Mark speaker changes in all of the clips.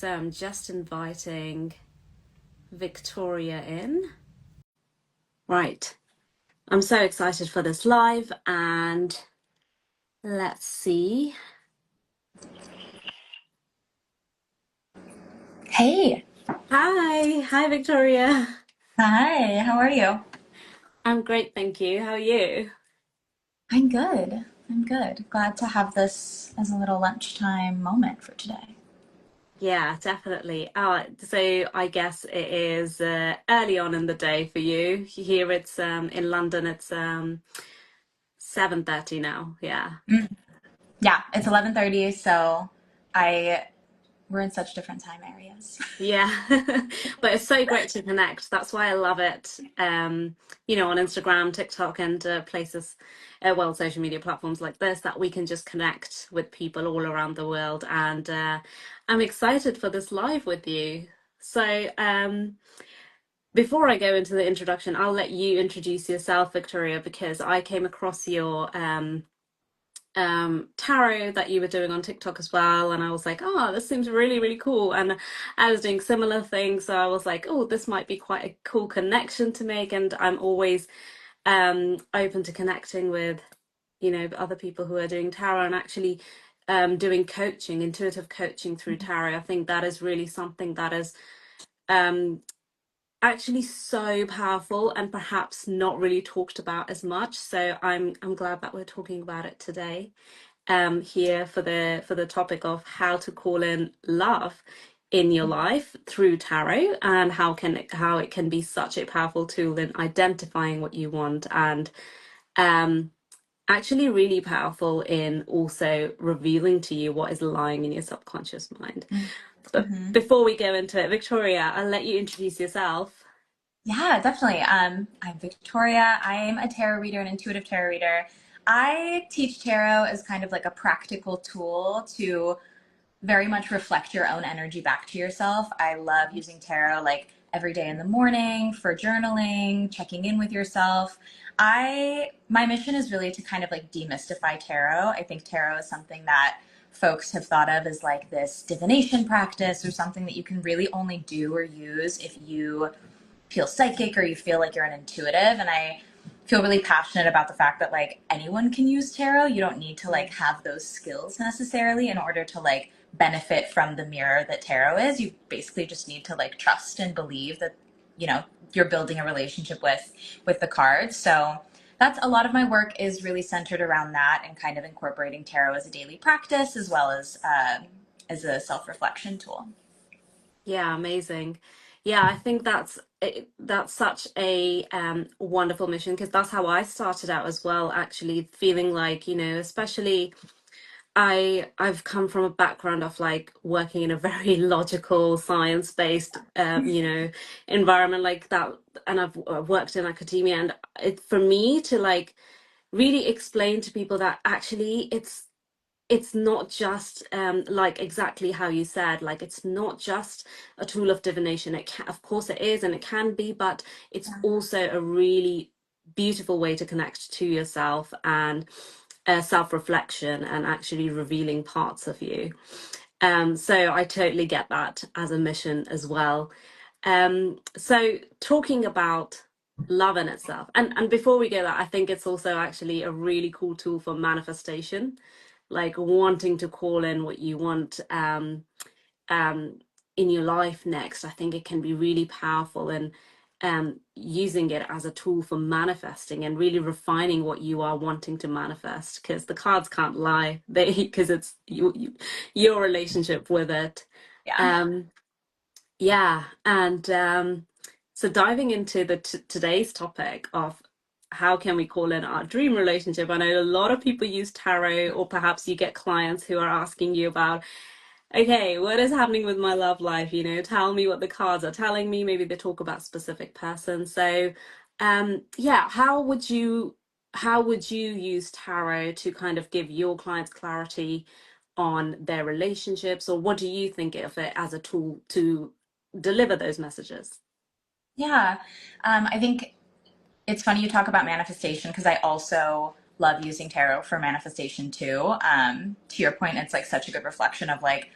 Speaker 1: So I'm just inviting Victoria in. Right. I'm so excited for this live and let's see.
Speaker 2: Hey.
Speaker 1: Hi. Hi, Victoria.
Speaker 2: Hi, how are you?
Speaker 1: I'm great, thank you. How are you?
Speaker 2: I'm good. I'm good. Glad to have this as a little lunchtime moment for today.
Speaker 1: Yeah, definitely. So I guess it is early on in the day for you. Here it's in London it's 7:30 now. Yeah.
Speaker 2: Mm. Yeah, it's 11:30, so I we're in such different time areas.
Speaker 1: Yeah, but it's so great to connect. That's why I love it. On Instagram, TikTok, and places, social media platforms like this, that we can just connect with people all around the world. And I'm excited for this live with you. So, before I go into the introduction, I'll let you introduce yourself, Victoria, because I came across your tarot that you were doing on TikTok as well, and I was like, oh, this seems really, really cool. And I was doing similar things, so I was like, oh, this might be quite a cool connection to make. And I'm always open to connecting with, other people who are doing tarot and actually doing coaching, intuitive coaching through tarot. I think that is really something that is um actually so powerful and perhaps not really talked about as much. So I'm glad that we're talking about it today here for the topic of how to call in love in your life through tarot, and how it can be such a powerful tool in identifying what you want, and um actually really powerful in also revealing to you what is lying in your subconscious mind. But
Speaker 2: Mm-hmm.
Speaker 1: before we go into it, Victoria, I'll let you introduce yourself.
Speaker 2: Yeah, definitely. I'm Victoria. I'm a tarot reader, an intuitive tarot reader. I teach tarot as kind of like a practical tool to very much reflect your own energy back to yourself. I love using tarot like every day in the morning for journaling, checking in with yourself. My mission is really to kind of like demystify tarot. I think tarot is something that folks have thought of as like this divination practice or something that you can really only do or use if you feel psychic or you feel like you're an intuitive. And I feel really passionate about the fact that like anyone can use tarot. You don't need to like have those skills necessarily in order to like benefit from the mirror that tarot is. You basically just need to like trust and believe that, you know, you're building a relationship with the cards. So that's a lot of my work is really centered around that and kind of incorporating tarot as a daily practice as a self-reflection tool.
Speaker 1: Yeah, amazing. Yeah, I think that's such a wonderful mission, because that's how I started out as well, actually feeling like, especially I've come from a background of like working in a very logical, science-based environment like that, and I've worked in academia, and it for me to like really explain to people that actually it's not just like exactly how you said, like it's not just a tool of divination. It can, of course it is, and it can be, but it's also a really beautiful way to connect to yourself, and self-reflection, and actually revealing parts of you. So I totally get that as a mission as well. So talking about love in itself, and before we go that, I think it's also actually a really cool tool for manifestation, like wanting to call in what you want um in your life next. I think it can be really powerful, and using it as a tool for manifesting and really refining what you are wanting to manifest, because the cards can't lie, they because it's your relationship with it.
Speaker 2: Yeah.
Speaker 1: um yeah, and so diving into the today's topic of how can we call in our dream relationship. I know a lot of people use tarot, or perhaps you get clients who are asking you about, okay, what is happening with my love life? Tell me what the cards are telling me. Maybe they talk about specific person. So, yeah, how would you use tarot to kind of give your clients clarity on their relationships, or what do you think of it as a tool to deliver those messages?
Speaker 2: Yeah. I think it's funny you talk about manifestation because I also love using tarot for manifestation too. To your point, it's like such a good reflection of like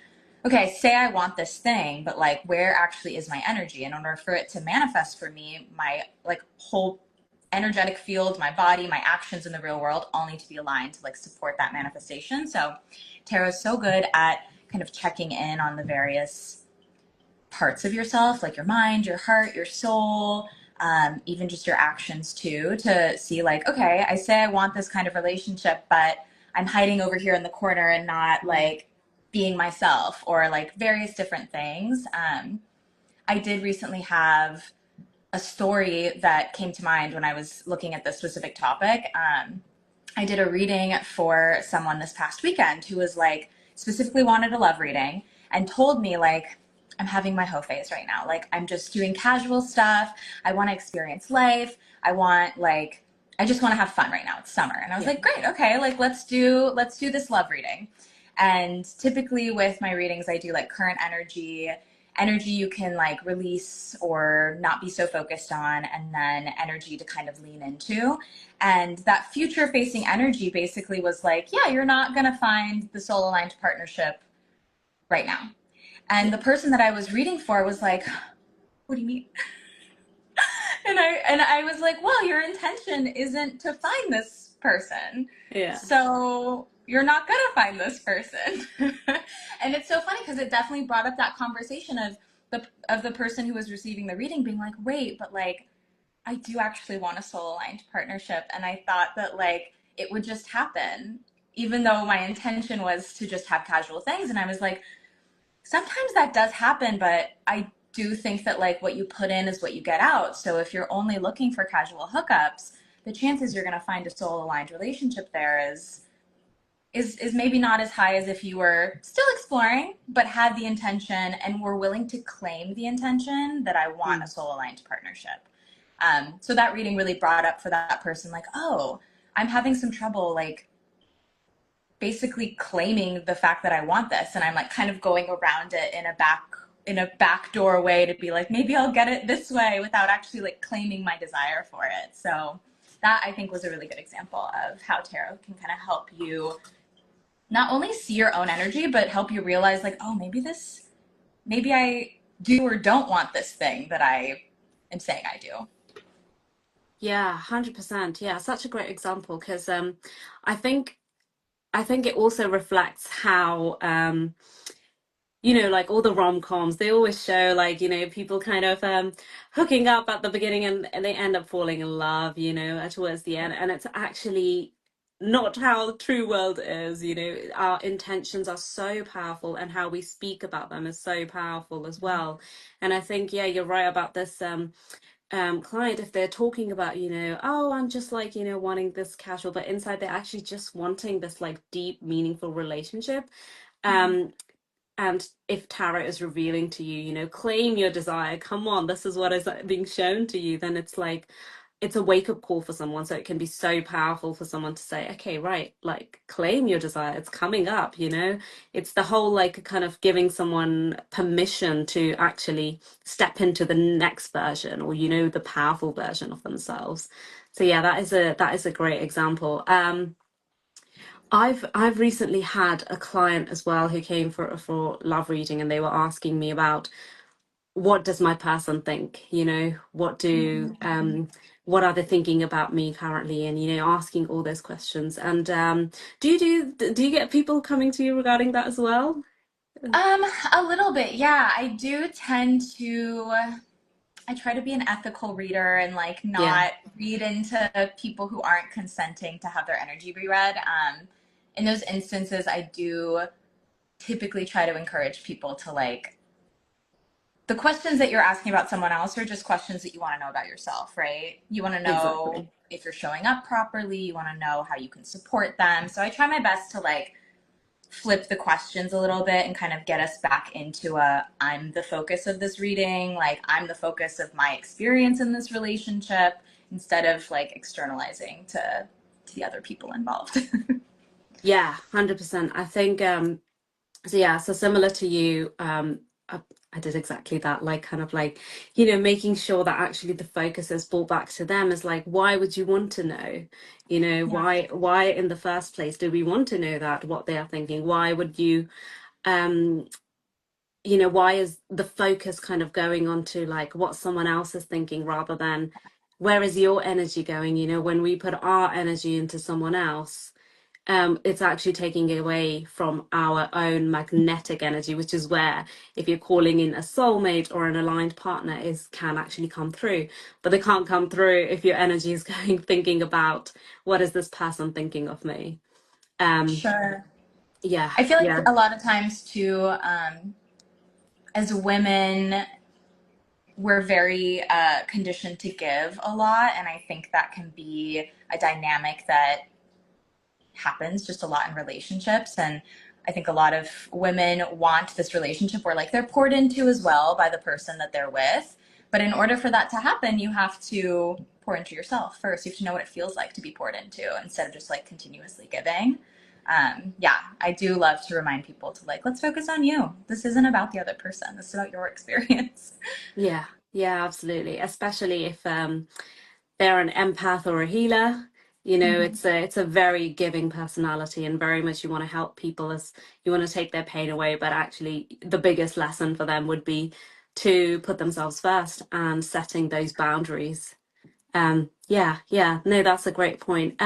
Speaker 2: okay, say I want this thing, but like where actually is my energy? In order for it to manifest for me, my like whole energetic field, my body, my actions in the real world all need to be aligned to like support that manifestation. So tarot is so good at kind of checking in on the various parts of yourself, like your mind, your heart, your soul, even just your actions too, to see like, okay, I say I want this kind of relationship, but I'm hiding over here in the corner and not
Speaker 1: Mm.
Speaker 2: like being myself, or like various different things. I did recently have a story that came to mind when I was looking at this specific topic. I did a reading for someone this past weekend who was like specifically wanted a love reading and told me like, I'm having my hoe phase right now. Like I'm just doing casual stuff. I want to experience life. I want like I just want to have fun right now. It's summer. And I was
Speaker 1: Yeah.
Speaker 2: like, great, okay, like let's do this love reading. And typically with my readings, I do like current energy you can like release or not be so focused on, and then energy to kind of lean into. And that future facing energy basically was like, yeah, you're not going to find the soul aligned partnership right now. And
Speaker 1: Yeah.
Speaker 2: the person that I was reading for was like, what do you mean? And I was like, well, your intention isn't to find this person.
Speaker 1: Yeah.
Speaker 2: So you're not going to find this person. And it's so funny because it definitely brought up that conversation of the person who was receiving the reading being like, wait, but like I do actually want a soul aligned partnership. And I thought that like it would just happen, even though my intention was to just have casual things. And I was like, sometimes that does happen, but I do think that like what you put in is what you get out. So if you're only looking for casual hookups, the chances you're going to find a soul aligned relationship there is maybe not as high as if you were still exploring but had the intention and were willing to claim the intention that I want a
Speaker 1: Mm.
Speaker 2: soul aligned partnership. So that reading really brought up for that person like, oh, I'm having some trouble like basically claiming the fact that I want this, and I'm like kind of going around it in a backdoor way to be like, maybe I'll get it this way without actually like claiming my desire for it. So that I think was a really good example of how tarot can kind of help you not only see your own energy, but help you realize like, oh, maybe I do or don't want this thing that I am saying I do.
Speaker 1: Yeah, 100%. Yeah, such a great example because I think I think it also reflects how like all the rom-coms, they always show like, people kind of hooking up at the beginning and they end up falling in love, towards the end. And it's actually not how the true world is, Our intentions are so powerful and how we speak about them is so powerful as well. And I think, yeah, you're right about this client, if they're talking about, oh, I'm just like, wanting this casual, but inside they're actually just wanting this like deep, meaningful relationship.
Speaker 2: Mm-hmm.
Speaker 1: Um, and if tarot is revealing to you, claim your desire, come on, this is what is being shown to you, then it's like, it's a wake up call for someone. So it can be so powerful for someone to say, okay, right, like claim your desire. It's coming up, It's the whole like kind of giving someone permission to actually step into the next version or, the powerful version of themselves. So yeah, that is a great example. I've recently had a client as well who came for love reading, and they were asking me about what does my person think,
Speaker 2: Mm-hmm.
Speaker 1: what are they thinking about me currently, and asking all those questions. And do you get people coming to you regarding that as well?
Speaker 2: A little bit, yeah. I do tend to I try to be an ethical reader and like
Speaker 1: Yeah.
Speaker 2: not read into people who aren't consenting to have their energy reread. In those instances, I do typically try to encourage people to like the questions that you're asking about someone else are just questions that you want to know about yourself, right? You want to know
Speaker 1: Exactly.
Speaker 2: if you're showing up properly, you want to know how you can support them. So I try my best to like flip the questions a little bit and kind of get us back into a I'm the focus of this reading, like I'm the focus of my experience in this relationship, instead of like externalizing to the other people involved.
Speaker 1: Yeah, 100%. I think so yeah, so similar to you, I did exactly that, like kind of like, making sure that actually the focus is brought back to them is like, why would you want to know?
Speaker 2: Yeah.
Speaker 1: Why in the first place do we want to know that what they are thinking? Why would you why is the focus kind of going on to like what someone else is thinking rather than where is your energy going? When we put our energy into someone else, it's actually taking away from our own magnetic energy, which is where if you're calling in a soulmate or an aligned partner is can actually come through. But they can't come through if your energy is going thinking about what is this person thinking of me. Um,
Speaker 2: Sure.
Speaker 1: yeah,
Speaker 2: I feel like
Speaker 1: yeah,
Speaker 2: a lot of times too, as women, we're very conditioned to give a lot, and I think that can be a dynamic that happens just a lot in relationships. And I think a lot of women want this relationship where like they're poured into as well by the person that they're with. But in order for that to happen, you have to pour into yourself first. You have to know what it feels like to be poured into instead of just like continuously giving. Yeah, I do love to remind people to like, let's focus on you. This isn't about the other person. This is about your experience.
Speaker 1: yeah, yeah, absolutely. Especially if they're an empath or a healer.
Speaker 2: Mhm.
Speaker 1: It's a very giving personality, and very much you want to help people as you want to take their pain away. But actually, the biggest lesson for them would be to put themselves first and setting those boundaries. Yeah, yeah, no, that's a great point.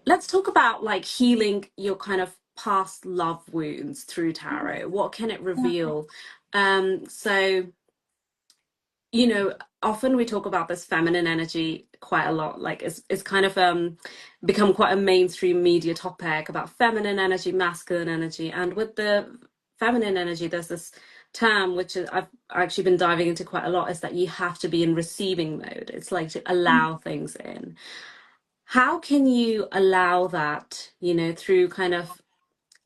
Speaker 1: Let's talk about like healing your kind of past love wounds through tarot. What can it
Speaker 2: Yeah.
Speaker 1: reveal? So you know, often we talk about this feminine energy quite a lot. Like it's kind of become quite a mainstream media topic about feminine energy, masculine energy. And with the feminine energy, there's this term which I've actually been diving into quite a lot, is that you have to be in receiving mode. It's like to allow things in. How can you allow that, through kind of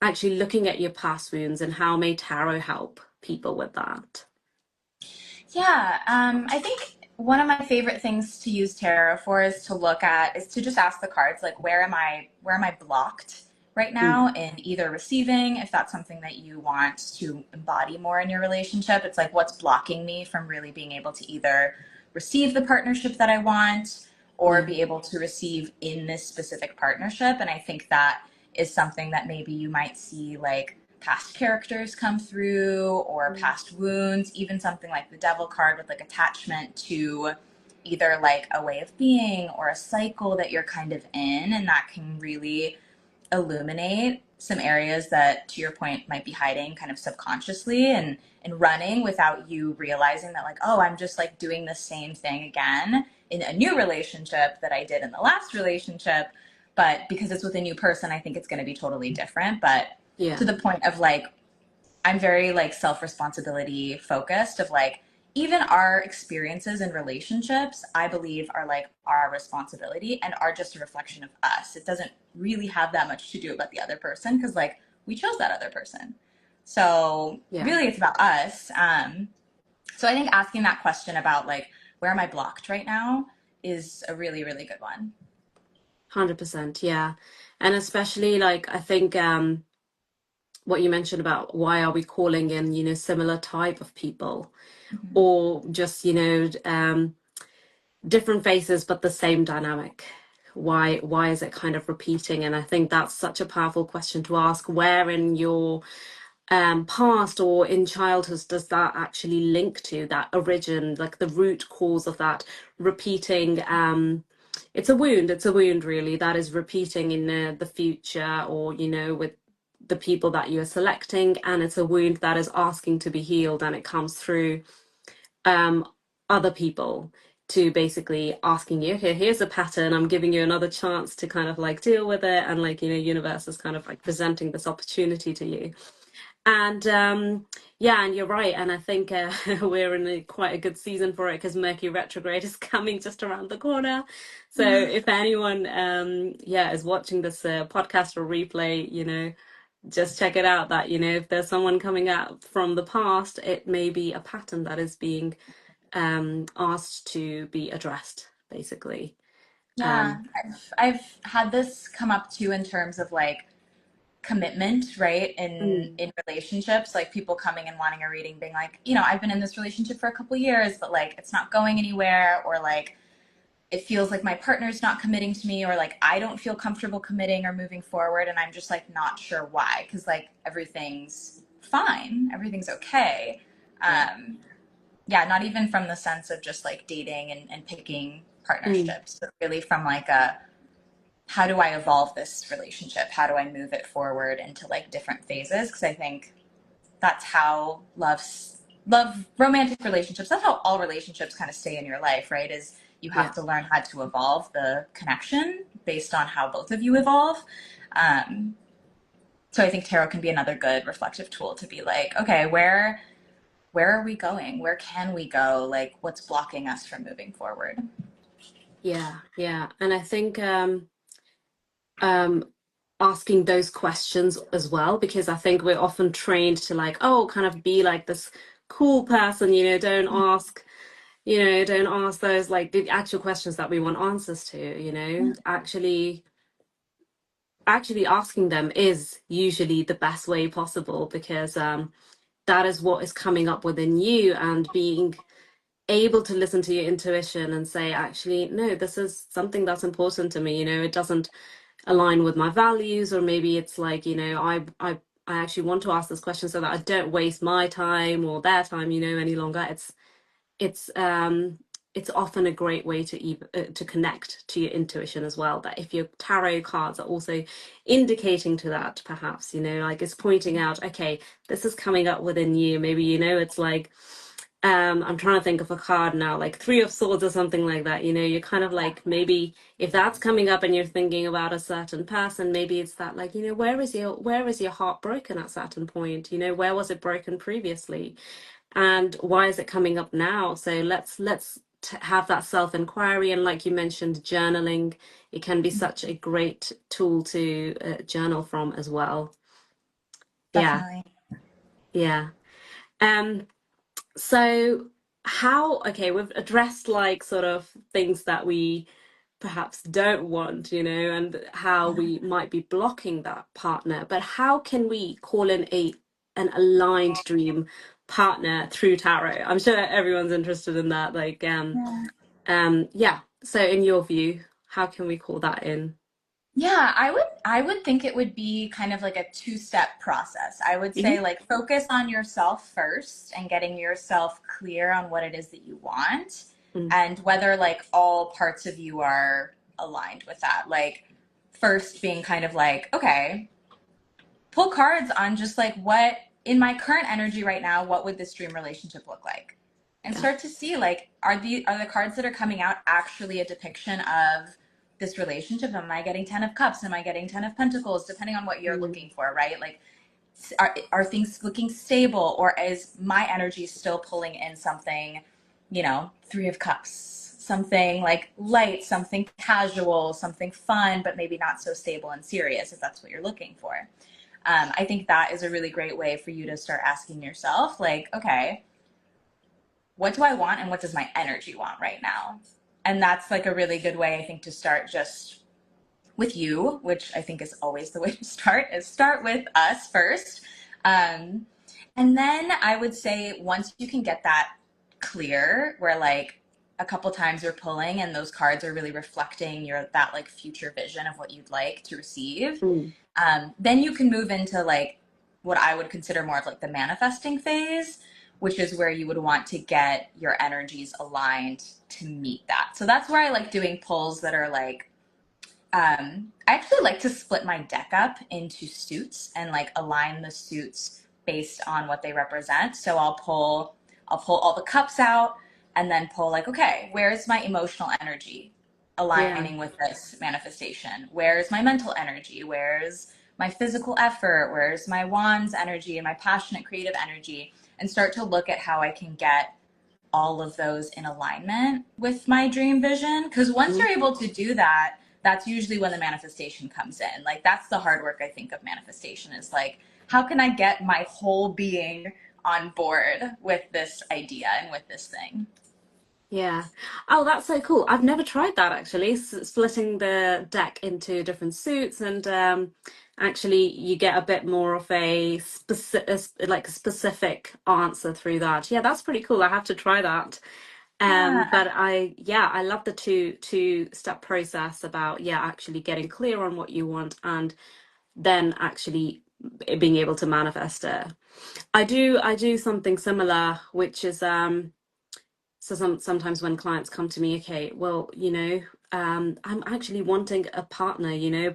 Speaker 1: actually looking at your past wounds, and how may tarot help people with that?
Speaker 2: Yeah, I think one of my favorite things to use tarot for is to just ask the cards like where am I blocked right
Speaker 1: Mm,
Speaker 2: now in either receiving, if that's something that you want to embody more in your relationship. It's like what's blocking me from really being able to either receive the partnership that I want or
Speaker 1: yeah.
Speaker 2: be able to receive in this specific partnership. And I think that is something that maybe you might see like past characters come through or
Speaker 1: Mm,
Speaker 2: past wounds, even something like the devil card with like attachment to either like a way of being or a cycle that you're kind of in. And that can really illuminate some areas that, to your point, might be hiding kind of subconsciously and running without you realizing that like, oh, I'm just like doing the same thing again in a new relationship that I did in the last relationship. But because it's with a new person, I think it's going to be totally different. But to
Speaker 1: yeah.
Speaker 2: the point of like, I'm very like self responsibility focused of like even our experiences and relationships, I believe are like our responsibility and are just a reflection of us. It doesn't really have that much to do about the other person because like we chose that other person. So
Speaker 1: Yeah.
Speaker 2: really it's about us. So I think asking that question about like where am I blocked right now is a really, really good one.
Speaker 1: 100%, yeah. And especially like I think what you mentioned about why are we calling in, similar type of people,
Speaker 2: Mhm.
Speaker 1: or just, different faces but the same dynamic. Why is it kind of repeating? And I think that's such a powerful question to ask. Where in your past or in childhood does that actually link to that origin, like the root cause of that repeating? It's a wound really that is repeating in the future, or with the people that you're selecting, and it's a wound that is asking to be healed, and it comes through um other people to basically asking you, okay, here's a pattern, I'm giving you another chance to kind of like deal with it, and like universe is kind of like presenting this opportunity to you. And yeah, and you're right. And I think we're in quite a good season for it because Mercury retrograde is coming just around the corner. So if anyone, yeah, is watching this podcast or replay, just check it out. That if there's someone coming out from the past, it may be a pattern that is being asked to be addressed, basically.
Speaker 2: Yeah,
Speaker 1: Um,
Speaker 2: I've had this come up too in terms of like commitment, right?
Speaker 1: mm,
Speaker 2: In relationships, like people coming and wanting a reading, being like, you know, I've been in this relationship for a couple years, but like it's not going anywhere, or like it feels like my partner's not committing to me, or like I don't feel comfortable committing or moving forward, and I'm just like not sure why, because like everything's fine, everything's okay.
Speaker 1: Yeah.
Speaker 2: Um, yeah, not even from the sense of just like dating and picking
Speaker 1: Mm,
Speaker 2: partnerships, but really from like a how do I evolve this relationship? How do I move it forward into like different phases? Because I think that's how love romantic relationships, that's how all relationships kind of stay in your life, right? Is you have
Speaker 1: yeah.
Speaker 2: to learn how to evolve the connection based on how both of you evolve. Um, so I think tarot can be another good reflective tool to be like, okay, where are we going? Where can we go? Like what's blocking us from moving forward?
Speaker 1: Yeah. Yeah. And I think um asking those questions as well, because I think we're often trained to like, oh, kind of be like this cool person, don't ask those like the actual questions that we want answers to, actually asking them is usually the best way possible, because that is what is coming up within you, and being able to listen to your intuition and say, actually, no, this is something that's important to me, it doesn't align with my values, or maybe it's like, I actually want to ask this question so that I don't waste my time or their time, any longer. It's it's often a great way to connect to your intuition as well, that if your tarot cards are also indicating to that, perhaps, like it's pointing out, okay, this is coming up within you. Maybe, it's like, I'm trying to think of a card now, like Three of Swords or something like that. You're kind of like, maybe if that's coming up and you're thinking about a certain person, maybe it's that, like, where is your heart broken at a certain point? Where was it broken previously? And why is it coming up now? So let's have that self inquiry. And like you mentioned, journaling, it can be such a great tool to journal from as well. Yeah.
Speaker 2: Definitely.
Speaker 1: Yeah. um so how, okay, we've addressed like sort of things that we perhaps don't want, and how we might be blocking that partner. But how can we call in an aligned dream partner through tarot? I'm sure everyone's interested in that. Like,
Speaker 2: Yeah.
Speaker 1: yeah. So, in your view, how can we call that in?
Speaker 2: Yeah, I would think it would be kind of like a two-step process. I would say
Speaker 1: Hmm.
Speaker 2: like focus on yourself first and getting yourself clear on what it is that you want
Speaker 1: Mm,
Speaker 2: and whether like all parts of you are aligned with that. Like first being kind of like, okay, pull cards on just like what in my current energy right now, what would this dream relationship look like? And
Speaker 1: yeah.
Speaker 2: start to see like are the cards that are coming out actually a depiction of this relationship? Am I getting 10 of cups? Am I getting 10 of pentacles? Depending on what you're
Speaker 1: Mm,
Speaker 2: looking for, right? Like are things looking stable or is my energy still pulling in something, 3 of cups, something like light, something casual, something fun, but maybe not so stable and serious if that's what you're looking for. I think that is a really great way for you to start asking yourself, like, okay, what do I want and what does my energy want right now? And that's like a really good way, I think, to start just with you, which I think is always the way to start, is start with us first. Um, and then I would say once you can get that clear, where like a couple times you're pulling and those cards are really reflecting your that like future vision of what you'd like to receive,
Speaker 1: mm,
Speaker 2: then you can move into like what I would consider more of like the manifesting phase, which is where you would want to get your energies aligned to meet that. So that's where I like doing pulls that are like I actually like to split my deck up into suits and like align the suits based on what they represent. So I'll pull all the cups out and then pull like, okay, where's my emotional energy
Speaker 1: yeah.
Speaker 2: aligning with this manifestation? Where's my mental energy? Where's my physical effort? Where's my wands energy and my passionate creative energy? And start to look at how I can get all of those in alignment with my dream vision. Because once
Speaker 1: Mm,
Speaker 2: you're able to do that, that's usually when the manifestation comes in. Like, that's the hard work, I think, of manifestation is like, how can I get my whole being on board with this idea and with this thing?
Speaker 1: yeah. Oh, that's so cool. I've never tried that actually, splitting the deck into different suits, and actually you get a bit more of a specific answer through that. Yeah, that's pretty cool. I have to try that.
Speaker 2: Yeah.
Speaker 1: But I love the two step process about, yeah, actually getting clear on what you want, and then actually being able to manifest it. I do something similar, which is so sometimes when clients come to me, okay, well, I'm actually wanting a partner,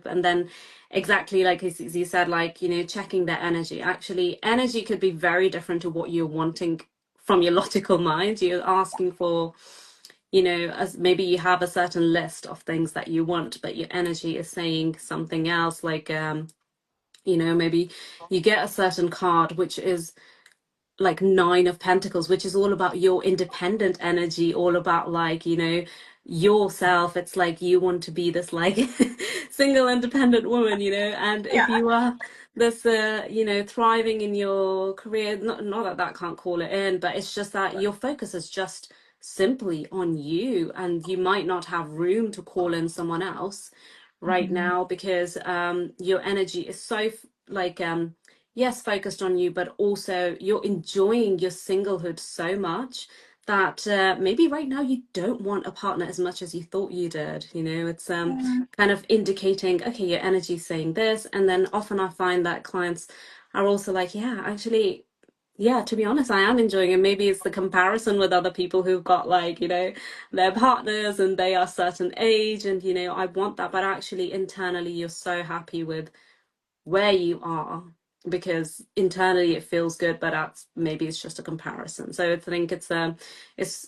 Speaker 1: and then exactly like as you said, like, checking their energy. Actually, energy could be very different to what you're wanting from your logical mind. You're asking for, as maybe you have a certain list of things that you want, but your energy is saying something else, like, maybe you get a certain card, which is like nine of pentacles, which is all about your independent energy, all about like, yourself. It's like you want to be this like single independent woman, and if
Speaker 2: Yeah.
Speaker 1: you are this thriving in your career, not that that can't call it in, but it's just that your focus is just simply on you, and you might not have room to call in someone else right
Speaker 2: Hmm.
Speaker 1: now because your energy is so like yes, focused on you, but also you're enjoying your singlehood so much that maybe right now you don't want a partner as much as you thought you did. It's
Speaker 2: Yeah.
Speaker 1: kind of indicating, okay, your energy's saying this. And then often I find that clients are also like, yeah, actually, yeah, to be honest, I am enjoying it. Maybe it's the comparison with other people who've got like, their partners and they are certain age and, I want that. But actually, internally, you're so happy with where you are because internally it feels good, but that's maybe it's just a comparison. So I think it's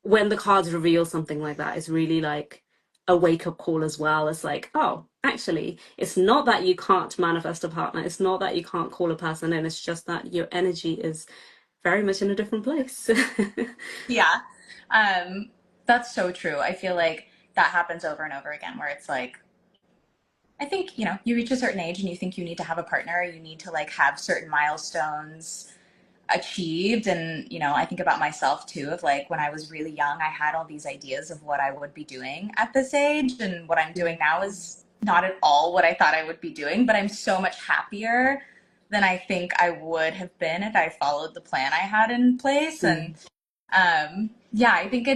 Speaker 1: when the cards reveal something like that, it's really like a wake-up call as well. It's like, oh, actually, it's not that you can't manifest a partner, it's not that you can't call a person in, it's just that your energy is very much in a different place.
Speaker 2: Yeah. Um, that's so true. I feel like that happens over and over again where it's like, I think, you reach a certain age and you think you need to have a partner, you need to like have certain milestones achieved. And, I think about myself too, of like when I was really young, I had all these ideas of what I would be doing at this age. And what I'm doing now is not at all what I thought I would be doing, but I'm so much happier than I think I would have been if I followed the plan I had in place. And
Speaker 1: Mm,
Speaker 2: yeah, I think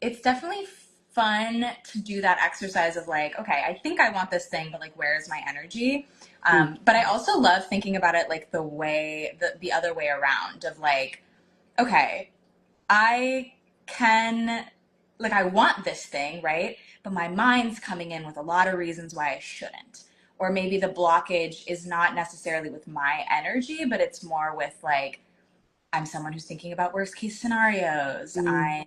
Speaker 2: it's definitely fun to do that exercise of like, okay, I think I want this thing, but like, where is my energy?
Speaker 1: mm,
Speaker 2: But I also love thinking about it like the other way around of like, okay, I can, like, I want this thing, right? But my mind's coming in with a lot of reasons why I shouldn't. Or maybe the blockage is not necessarily with my energy, but it's more with like, I'm someone who's thinking about worst case scenarios.
Speaker 1: mm.
Speaker 2: I'm,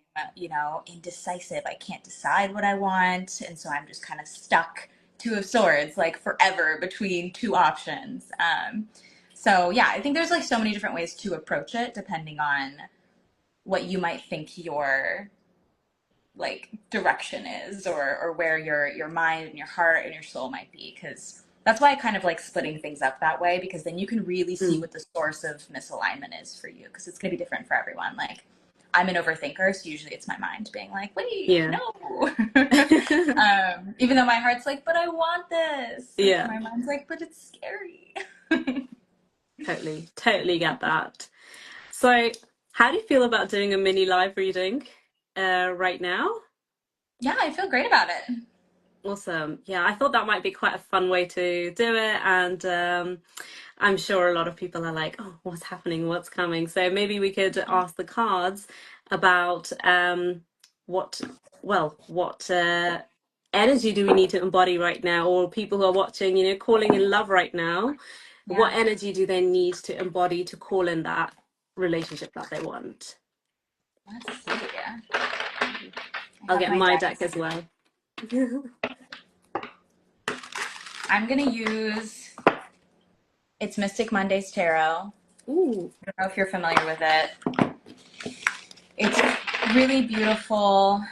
Speaker 2: indecisive. I can't decide what I want. And so I'm just kind of stuck, two of swords, like forever between two options. So yeah, I think there's like so many different ways to approach it depending on what you might think your like direction is or where your mind and your heart and your soul might be, because that's why I kind of like splitting things up that way, because then you can really see
Speaker 1: Mm.
Speaker 2: what the source of misalignment is for you, because it's going to be different for everyone. Like I'm an overthinker, so usually it's my mind being like, wait,
Speaker 1: Yeah.
Speaker 2: no. Even though my heart's like, but I want this, and
Speaker 1: Yeah,
Speaker 2: my mind's like, but it's scary.
Speaker 1: totally, totally get that. So, how do you feel about doing a mini live reading right now?
Speaker 2: Yeah, I feel great about it.
Speaker 1: Awesome. Yeah, I thought that might be quite a fun way to do it. And I'm sure a lot of people are like, oh, what's happening? What's coming? So maybe we could ask the cards about what, what energy do we need to embody right now? Or people who are watching, calling in love right now,
Speaker 2: Yeah,
Speaker 1: what energy do they need to embody to call in that relationship that they want?
Speaker 2: let's see. I
Speaker 1: I'll
Speaker 2: have
Speaker 1: get
Speaker 2: my
Speaker 1: my deck
Speaker 2: decks.
Speaker 1: as well.
Speaker 2: I'm gonna use it's Mystic Mondays Tarot.
Speaker 1: Ooh,
Speaker 2: I don't know if you're familiar with it. It's really beautiful,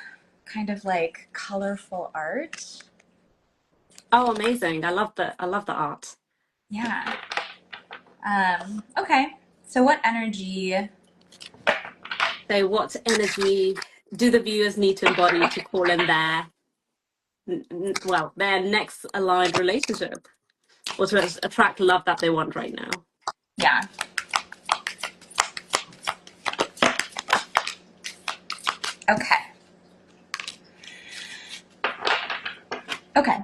Speaker 2: kind of like colorful art.
Speaker 1: oh, amazing. I love the art.
Speaker 2: Yeah. Okay. So what energy?
Speaker 1: So, what energy do the viewers need to embody to call in their, their next aligned relationship or to attract love that they want right now?
Speaker 2: Yeah. Okay. Okay.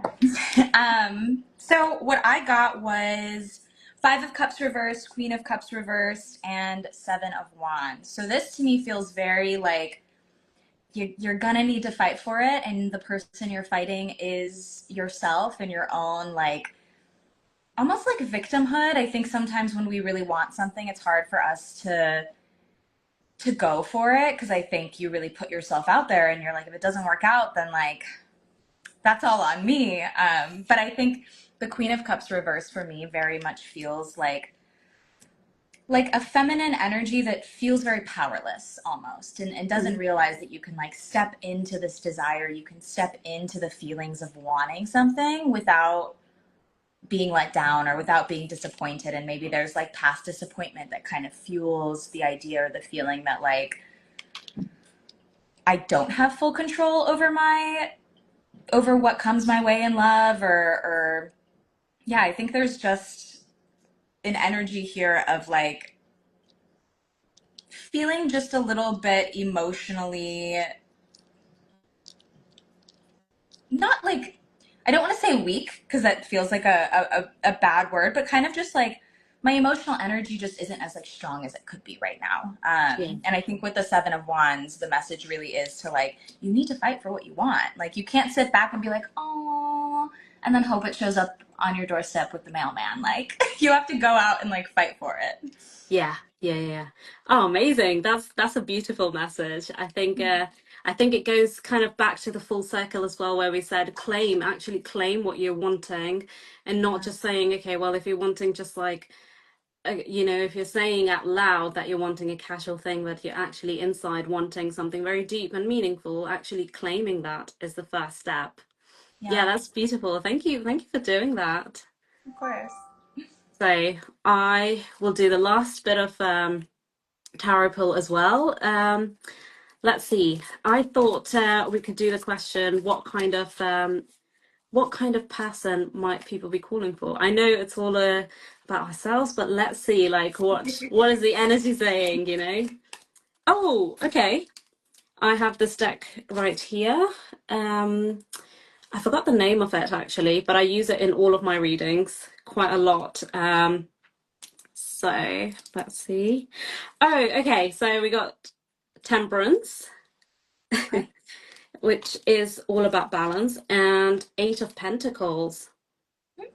Speaker 2: So what I got was Five of Cups reversed, Queen of Cups reversed, and Seven of Wands. So this to me feels very like you're gonna need to fight for it, and the person you're fighting is yourself and your own like almost like victimhood. I think sometimes when we really want something, it's hard for us to go for it because I think you really put yourself out there and you're like, if it doesn't work out, then like that's all on me. But I think the Queen of Cups reverse for me very much feels like a feminine energy that feels very powerless almost and doesn't
Speaker 1: Mhm.
Speaker 2: realize that you can like step into this desire, you can step into the feelings of wanting something without being let down or without being disappointed. And maybe there's like past disappointment that kind of fuels the idea or the feeling that like I don't have full control over what comes my way in love or yeah, I think there's just an energy here of like feeling just a little bit emotionally not like I don't want to say weak because that feels like a bad word, but kind of just like my emotional energy just isn't as like strong as it could be right now.
Speaker 1: Yeah.
Speaker 2: And I think with the Seven of Wands, the message really is to like you need to fight for what you want. Like you can't sit back and be like, oh, and then hope it shows up on your doorstep with the mailman. Like you have to go out and like fight for it.
Speaker 1: Yeah, yeah, yeah. Yeah. Oh, amazing. That's a beautiful message. I think it goes kind of back to the full circle as well, where we said claim, actually claim what you're wanting, and not
Speaker 2: Yeah.
Speaker 1: just saying, okay, well, if you're wanting just like if you're saying out loud that you're wanting a casual thing, but you're actually inside wanting something very deep and meaningful, actually claiming that is the first step. Yeah,
Speaker 2: Yeah,
Speaker 1: that's beautiful. Thank you for doing that.
Speaker 2: of course.
Speaker 1: So I will do the last bit of tarot pull as well. Let's see. I thought we could do the question, what kind of person might people be calling for? I know it's all about ourselves, but let's see, like what is the energy saying, you know? Oh, okay. I have this deck right here. Um, I forgot the name of it actually, but I use it in all of my readings quite a lot. So let's see. Oh, okay. So we got Temperance,
Speaker 2: Okay.
Speaker 1: which is all about balance, and Eight of Pentacles.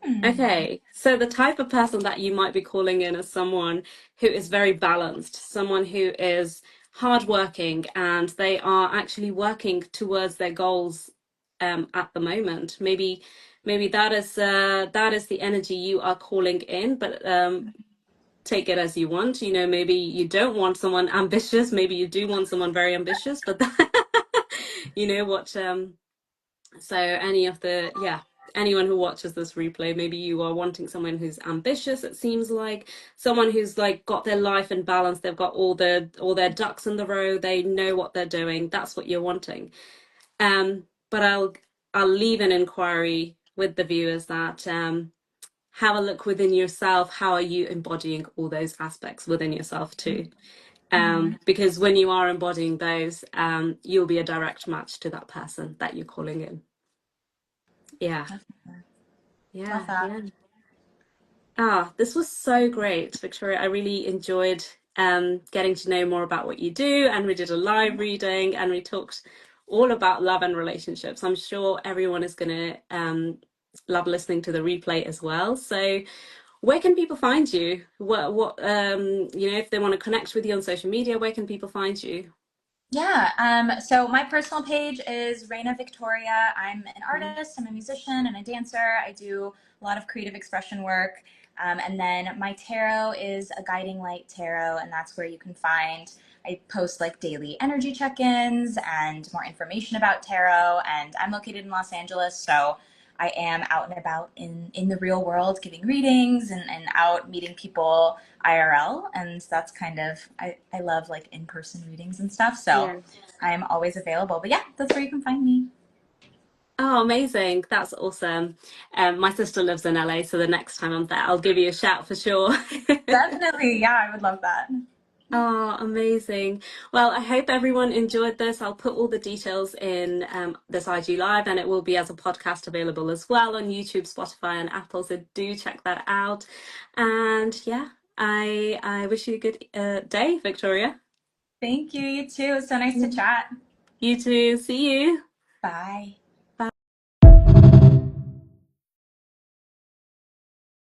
Speaker 2: Hmm.
Speaker 1: Okay, so the type of person that you might be calling in is someone who is very balanced, someone who is hardworking, and they are actually working towards their goals at the moment. Maybe that is the energy you are calling in, but take it as you want. You know, maybe you don't want someone ambitious, maybe you do want someone very ambitious, but you know what so any of the yeah, anyone who watches this replay, maybe you are wanting someone who's ambitious, it seems like someone who's like got their life in balance, they've got all their ducks in the row, they know what they're doing. That's what you're wanting. But I'll leave an inquiry with the viewers that have a look within yourself. How are you embodying all those aspects within yourself too?
Speaker 2: Mm-hmm.
Speaker 1: Because when you are embodying those, you'll be a direct match to that person that you're calling in. Yeah,
Speaker 2: Love
Speaker 1: yeah,
Speaker 2: that.
Speaker 1: yeah. Ah, this was so great, Victoria. I really enjoyed getting to know more about what you do, and we did a live reading and we talked all about love and relationships. I'm sure everyone is going to love listening to the replay as well. So, where can people find you? If they want to connect with you on social media, where can people find you?
Speaker 2: Yeah. So my personal page is Reina Victoria. I'm an
Speaker 1: Mhm.
Speaker 2: artist, I'm a musician and a dancer. I do a lot of creative expression work. And then my tarot is a guiding light tarot, and that's where you can find I post like daily energy check-ins and more information about tarot. And I'm located in Los Angeles, so I am out and about in the real world giving readings and out meeting people IRL. And that's kind of, I love like in person readings and stuff. So
Speaker 1: Yeah.
Speaker 2: I'm always available. But yeah, that's where you can find me.
Speaker 1: Oh, amazing. That's awesome. My sister lives in LA, so the next time I'm there, I'll give you a shout for sure.
Speaker 2: Definitely. Yeah, I would love that.
Speaker 1: Oh, amazing. Well, I hope everyone enjoyed this. I'll put all the details in this IG Live, and it will be as a podcast available as well on YouTube, Spotify, and Apple. So do check that out. And yeah, I wish you a good day, Victoria.
Speaker 2: Thank you. You too. It was so nice to chat.
Speaker 1: You too. See you.
Speaker 2: Bye.